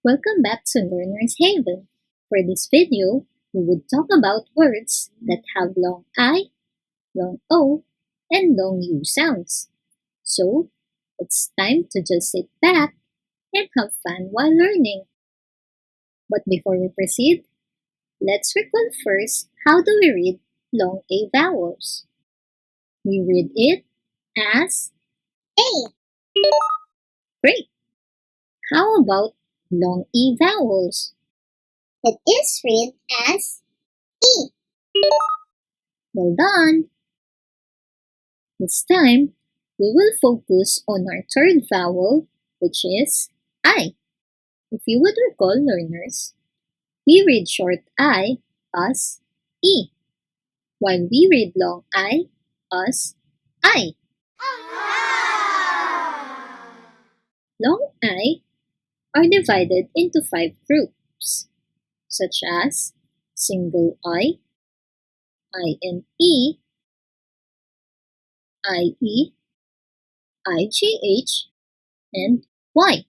Welcome back to Learner's Haven. For this video, we would talk about words that have long I, long O, and long U sounds. So, it's time to just sit back and have fun while learning. But before we proceed, let's recall first how do we read long A vowels. We read it as A. Great! How about long E vowels? It is read as E. Well done! This time, we will focus on our third vowel, which is I. If you would recall, learners, we read short I as E, while we read long I as I. Long I are divided into 5 groups, such as single I, INE, IE, IGH, and Y.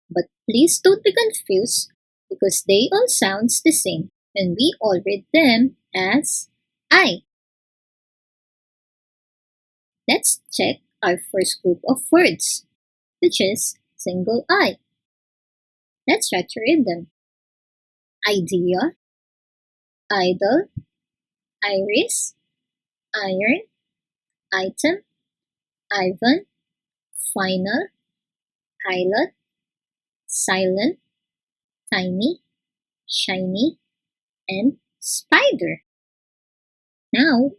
But please don't be confused because they all sound the same and we all read them as I. Let's check our first group of words, which is single I. Let's try to read them. Idea, idol, iris, iron, item, Ivan, final, pilot, silent, tiny, shiny, and spider. Now,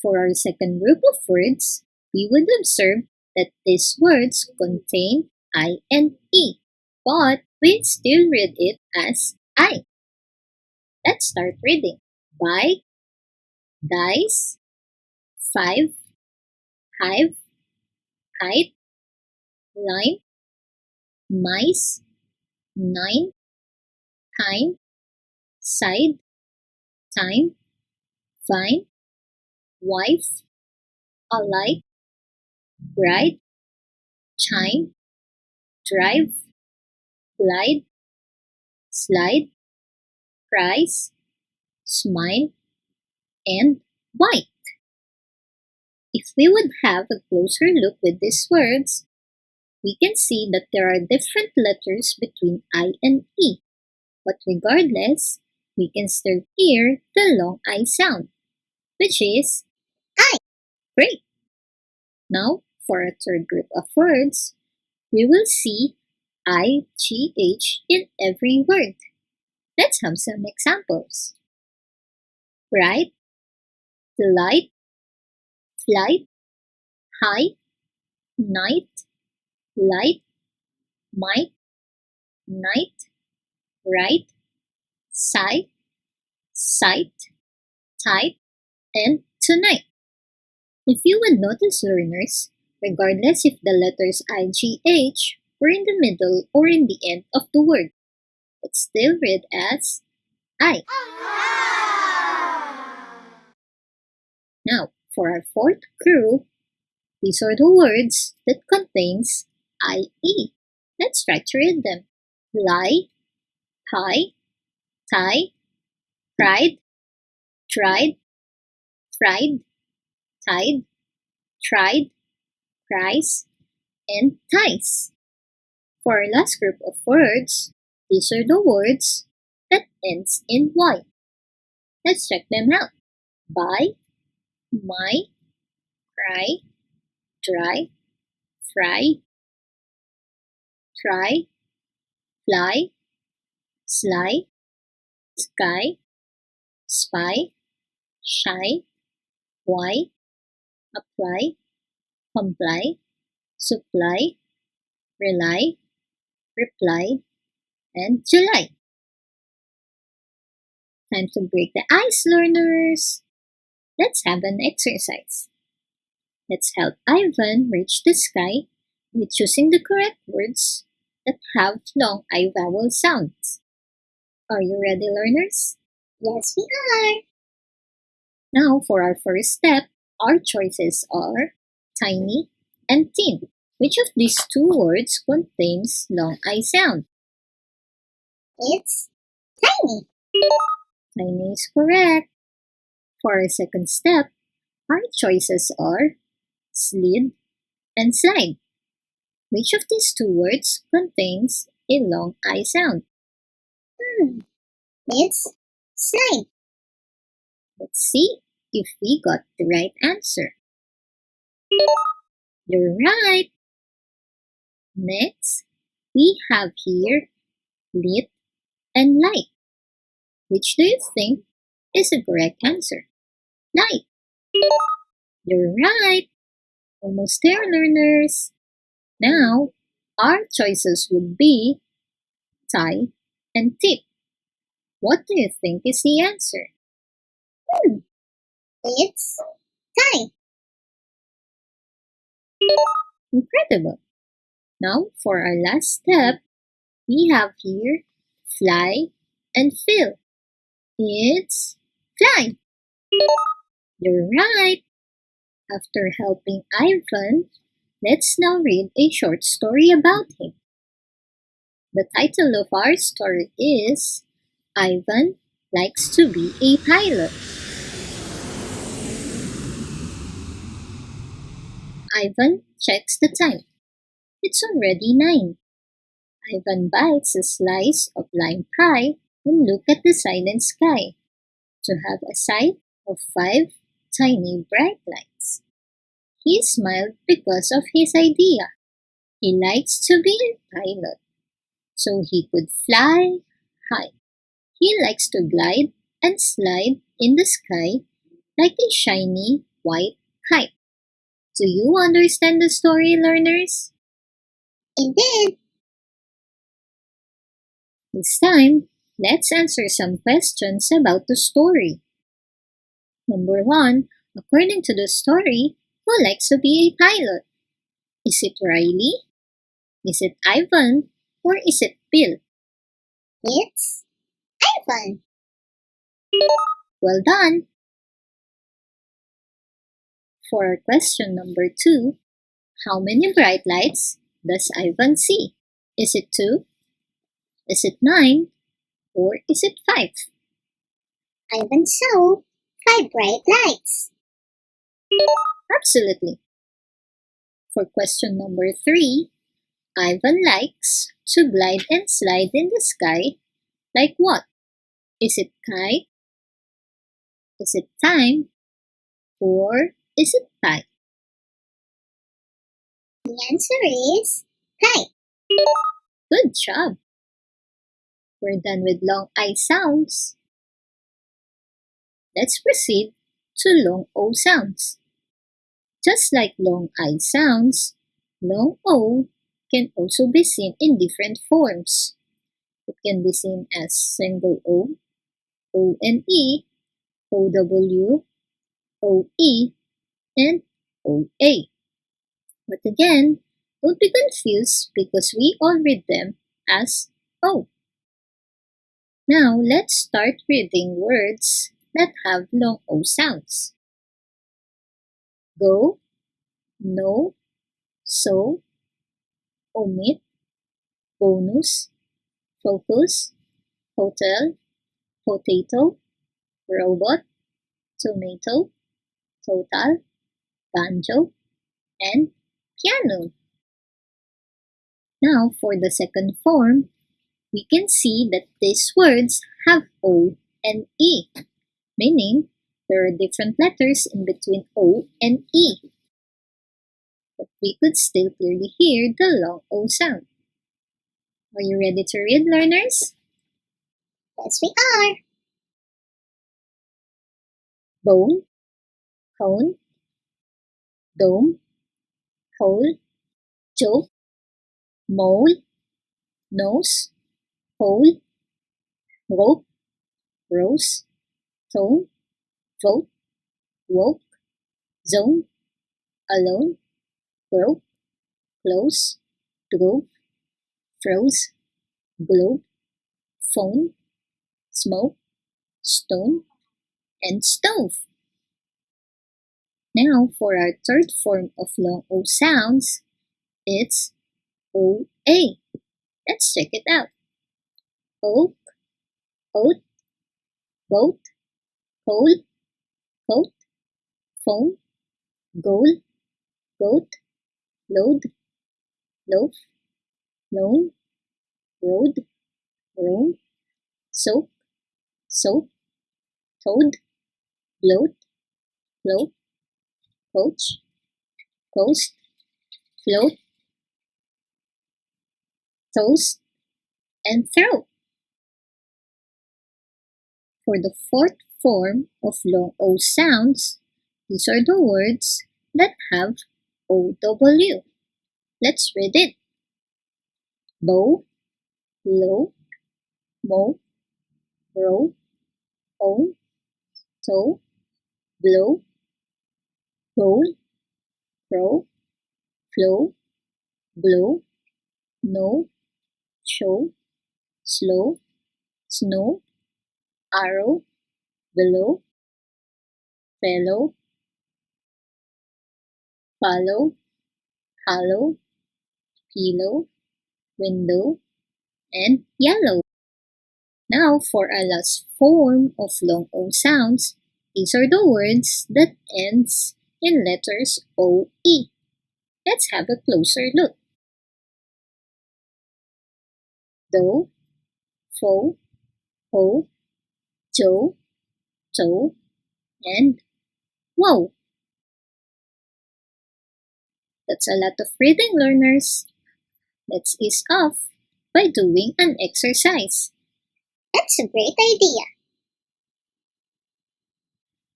for our second group of words, we would observe that these words contain I and E, but we still read it as I. Let's start reading. Bike, dice, 5, hive, kite, lime, mice, 9, kind, side, time, vine, wife, alike, bride, chime, drive, glide, slide, price, smile, and white. If we would have a closer look with these words, we can see that there are different letters between I and E. But regardless, we can still hear the long I sound, which is I. Great! Now, for a third group of words, we will see IGH in every word. Let's have some examples. Bright, delight, flight, high, night, light, might, night, right, sight, sight, tight, and tonight. If you would notice, learners, regardless if the letters IGH were in the middle or in the end of the word, it's still read as I. Now, for our fourth group, these are the words that contains IE. Let's try to read them. Lie, pie, tie, pride, tried, fried, tide, tried, price, and ties. For our last group of words, these are the words that ends in Y. Let's check them out. Buy, my, cry, dry, fry, try, fly, sly, sky, spy, shy, why, apply, comply, supply, rely, reply, and July. Time to break the ice, learners! Let's have an exercise. Let's help Ivan reach the sky by choosing the correct words that have long I vowel sounds. Are you ready, learners? Yes, we are. Now, for our first step, our choices are tiny and thin. Which of these two words contains long I sound? It's tiny. Tiny is correct. For our second step, our choices are slid and slide. Which of these two words contains a long I sound? Hmm. It's slide. Let's see if we got the right answer. You're right. Next, we have here lit and light. Which do you think is the correct answer? Light. You're right. Almost there, learners. Now, our choices would be tie and tip. What do you think is the answer? Hmm. It's tie. Incredible. Now, for our last step, we have here fly and fill. It's fly. You're right. After helping Ivan, let's now read a short story about him. The title of our story is Ivan Likes to Be a Pilot. Ivan checks the time. It's already 9. Ivan bites a slice of lime pie and look at the silent sky to have a sight of 5 tiny bright lights. He smiled because of his idea. He likes to be a pilot, so he could fly high. He likes to glide and slide in the sky like a shiny white kite. Do you understand the story, learners? Indeed. This time, let's answer some questions about the story. Number 1, according to the story, who likes to be a pilot? Is it Riley? Is it Ivan? Or is it Bill? It's Ivan. Well done! For our question number 2, how many bright lights does Ivan see? Is it 2? Is it 9? Or is it 5? Ivan saw 5 bright lights. Absolutely. For question number 3, Ivan likes to glide and slide in the sky like what? Is it kite? Is it time? Or is it pie? The answer is kite. Good job! We're done with long I sounds. Let's proceed to long O sounds. Just like long I sounds, long O can also be seen in different forms. It can be seen as single O, O-N-E, O-W, O-E, and O-A. But again, don't be confused because we all read them as O. Now, let's start reading words that have long O sounds. Go, no, so, omit, bonus, focus, hotel, potato, robot, tomato, total, banjo, and piano. Now, for the second form, we can see that these words have O and E, meaning there are different letters in between O and E. But we could still clearly hear the long O sound. Are you ready to read, learners? Yes, we are. Bone, cone, dome, hole, joke, mole, nose, hole, rope, rose, tone, vote, woke, zone, alone, broke, close, drove, froze, globe, phone, smoke, stone, and stove. Now for our third form of long O sounds, it's OA. Let's check it out. oak, oat, boat, coal, coat, phone, goal, goat, load, loaf, loan, road, roam, soap, soap, toad, bloat, float, coach, coast, float, toast, and throat. For the fourth form of long O sounds, these are the words that have OW. Let's read it. Bow, low, mow, row, own, toe, blow, roll, row, flow, blow, know, show, slow, snow, arrow, below, fellow, follow, hollow, pillow, window, and yellow. Now for our last form of long O sounds, these are the words that ends in letters OE. Let's have a closer look. Do, fo, ho, jo, to, and wow. That's a lot of reading, learners. Let's ease off by doing an exercise. That's a great idea.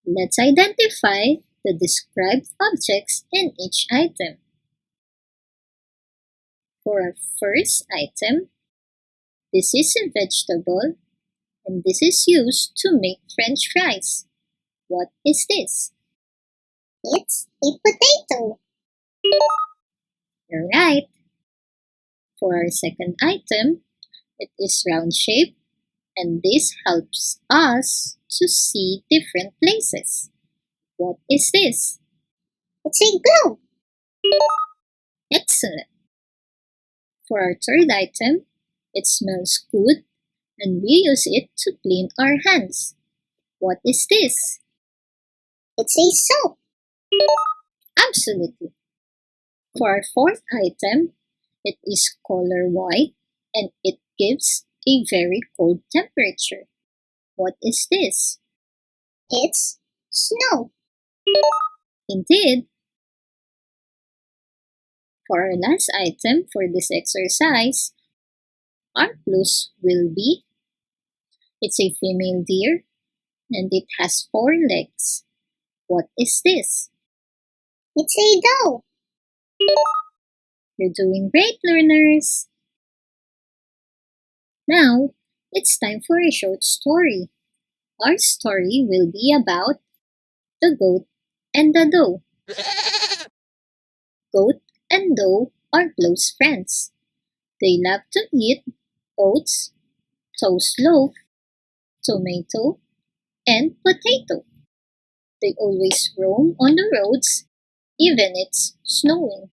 Let's identify the described objects in each item. For our first item, this is a vegetable and this is used to make French fries. What is this? It's a potato. You're right. For our second item, it is round shape and this helps us to see different places. What is this? It's a globe. Excellent. For our third item, it smells good and we use it to clean our hands. What is this? It's a soap. Absolutely. For our fourth item, it is color white and it gives a very cold temperature. What is this? It's snow. Indeed. For our last item for this exercise, our clues will be it's a female deer and it has 4 legs. What is this? It's a doe. You're doing great, learners! Now, it's time for a short story. Our story will be about the goat and the doe. Goat and doe are close friends. They love to eat oats, toast loaf, tomato, and potato. They always roam on the roads, even it's snowing.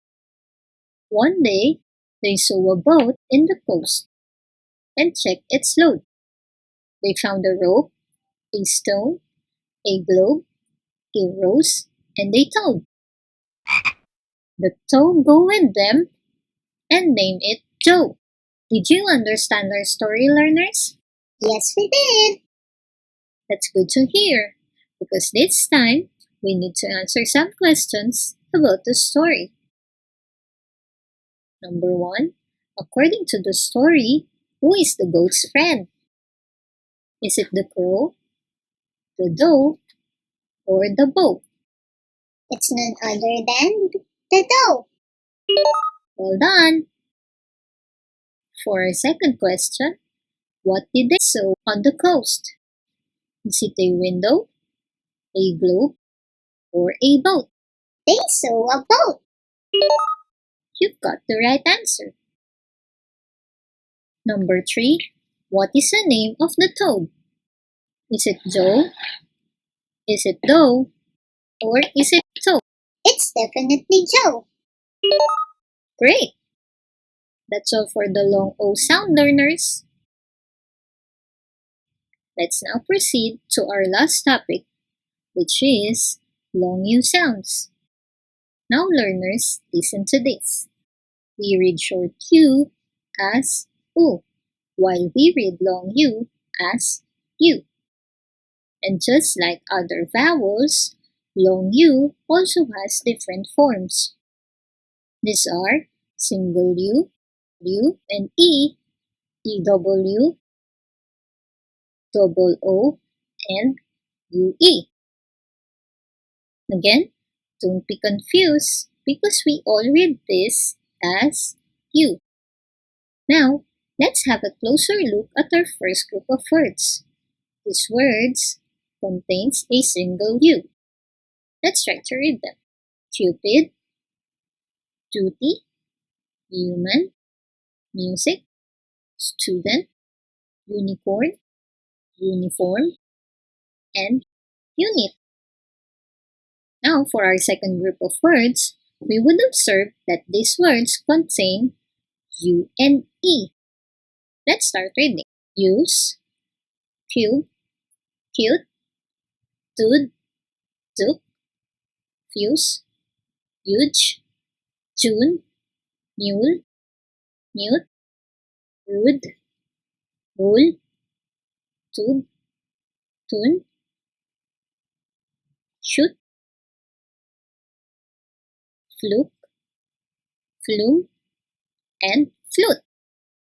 One day, they saw a boat in the coast and checked its load. They found a rope, a stone, a globe, a rose, and a toad. The toad go with them and named it Joe. Did you understand our story, learners? Yes, we did. That's good to hear, because this time we need to answer some questions about the story. Number 1, according to the story, who is the goat's friend? Is it the crow, the doe, or the bow? It's none other than the doe. Well done! For our second question, what did they saw on the coast? Is it a window, a globe, or a boat? They saw a boat. You've got the right answer. Number 3, what is the name of the toad? Is it Joe? Is it Doe? Or is it Toad? It's definitely Joe. Great! That's all for the long O sound, learners. Let's now proceed to our last topic, which is long U sounds. Now, learners, listen to this. We read short U as U, while we read long U as U. And just like other vowels, long U also has different forms. These are single U, U and E, EW, double O, and UE. Again, don't be confused because we all read this as U. Now, let's have a closer look at our first group of words. These words contains a single U. Let's try to read them. Cupid, duty, human, music, student, unicorn, uniform, and unit. Now, for our second group of words, we would observe that these words contain U and E. Let's start reading. Use, cube, cute, dude, duke, fuse, huge, tune, mule, mute, rude, rule, tube, tune, shoot, fluke, flume, and flute.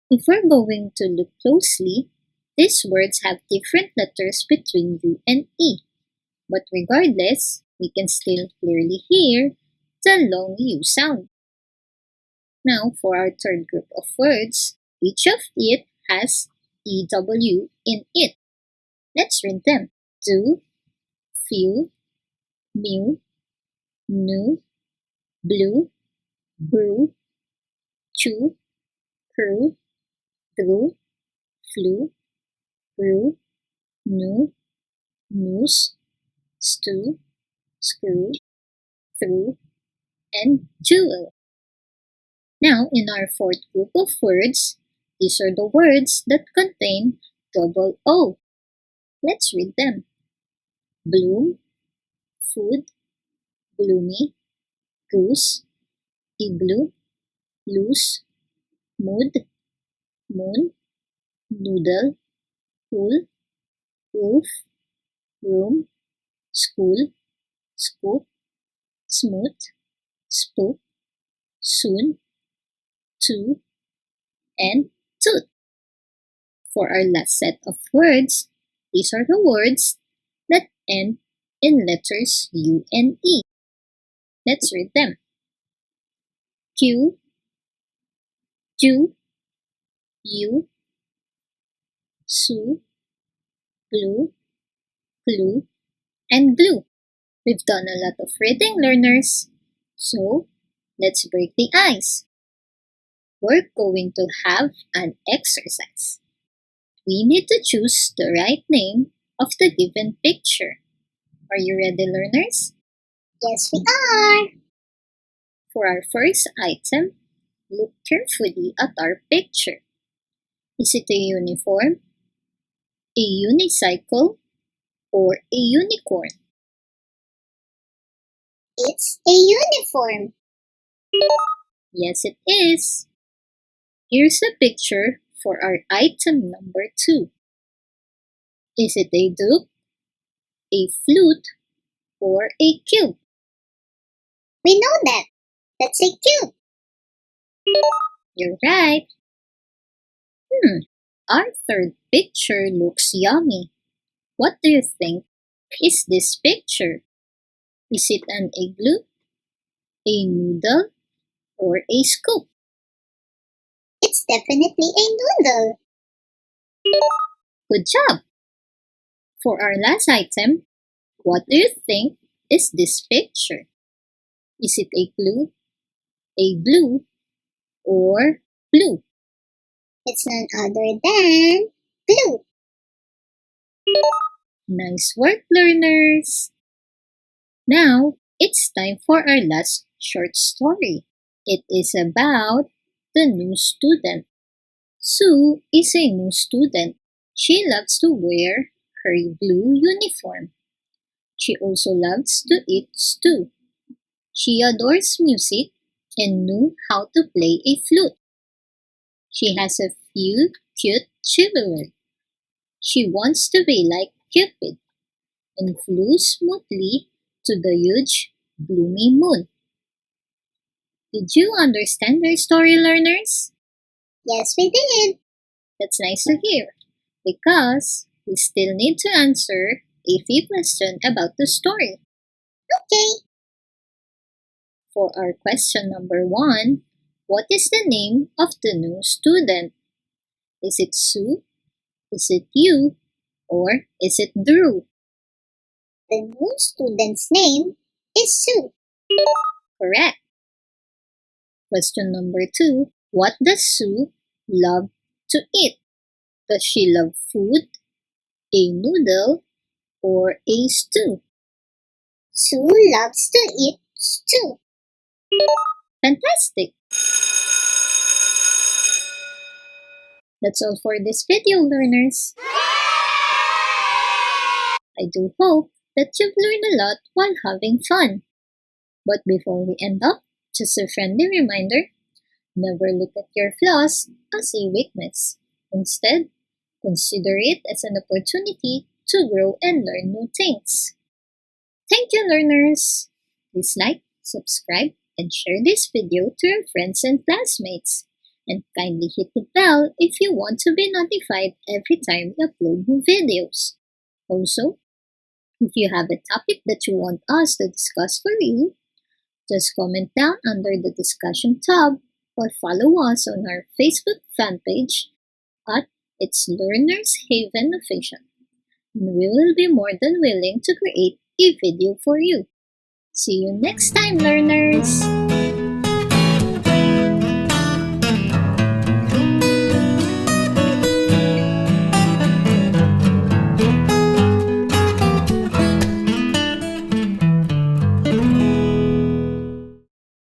If we're going to look closely, these words have different letters between U and E. But regardless, we can still clearly hear the long U sound. Now, for our third group of words, each of it has EW in it. Let's read them. Do, few, mew, new, blue, brew, chew, crew, drew, flew, grew, new, news, stew, screw, through, and jewel. Now, in our fourth group of words, these are the words that contain double O. Let's read them. Bloom, food, gloomy, goose, igloo, loose, mood, moon, noodle, pool, roof, room, school, scoop, smooth, spook, soon, to, and tooth. For our last set of words, these are the words that end in letters U and E. Let's read them. Q, Ju, U, Su, glue, glue, and glue. We've done a lot of reading, learners. So, let's break the ice. We're going to have an exercise. We need to choose the right name of the given picture. Are you ready, learners? Yes, we are. For our first item, look carefully at our picture. Is it a uniform, a unicycle, or a unicorn? It's a uniform. Yes, it is. Here's a picture for our item number 2. Is it a duke, a flute, or a cube? We know that. That's a cube. You're right. Our third picture looks yummy. What do you think is this picture? Is it an igloo, a noodle, or a scoop? It's definitely a noodle. Good job! For our last item, what do you think is this picture? Is it a glue, a blue, or blue? It's none other than glue. Nice work, learners! Now, it's time for our last short story. It is about the new student. Sue is a new student. She loves to wear her blue uniform. She also loves to eat stew. She adores music and knew how to play a flute. She has a few cute children. She wants to be like Cupid and flew smoothly to the huge, gloomy moon. Did you understand their story, learners? Yes, we did. That's nice to hear, because we still need to answer a few questions about the story. Okay. For our question number one, what is the name of the new student? Is it Sue? Is it you? Or is it Drew? The new student's name is Sue. Correct. Question number two, what does Sue love to eat? Does she love food, a noodle, or a stew? Sue loves to eat stew. Fantastic! That's all for this video, learners. I do hope that you've learned a lot while having fun. But before we end up, just a friendly reminder, never look at your flaws as a weakness. Instead, consider it as an opportunity to grow and learn new things. Thank you, learners! Please like, subscribe, and share this video to your friends and classmates. And kindly hit the bell if you want to be notified every time we upload new videos. Also, if you have a topic that you want us to discuss for you, just comment down under the discussion tab or follow us on our Facebook fan page at It's Learners Haven Official. And we will be more than willing to create a video for you. See you next time, learners!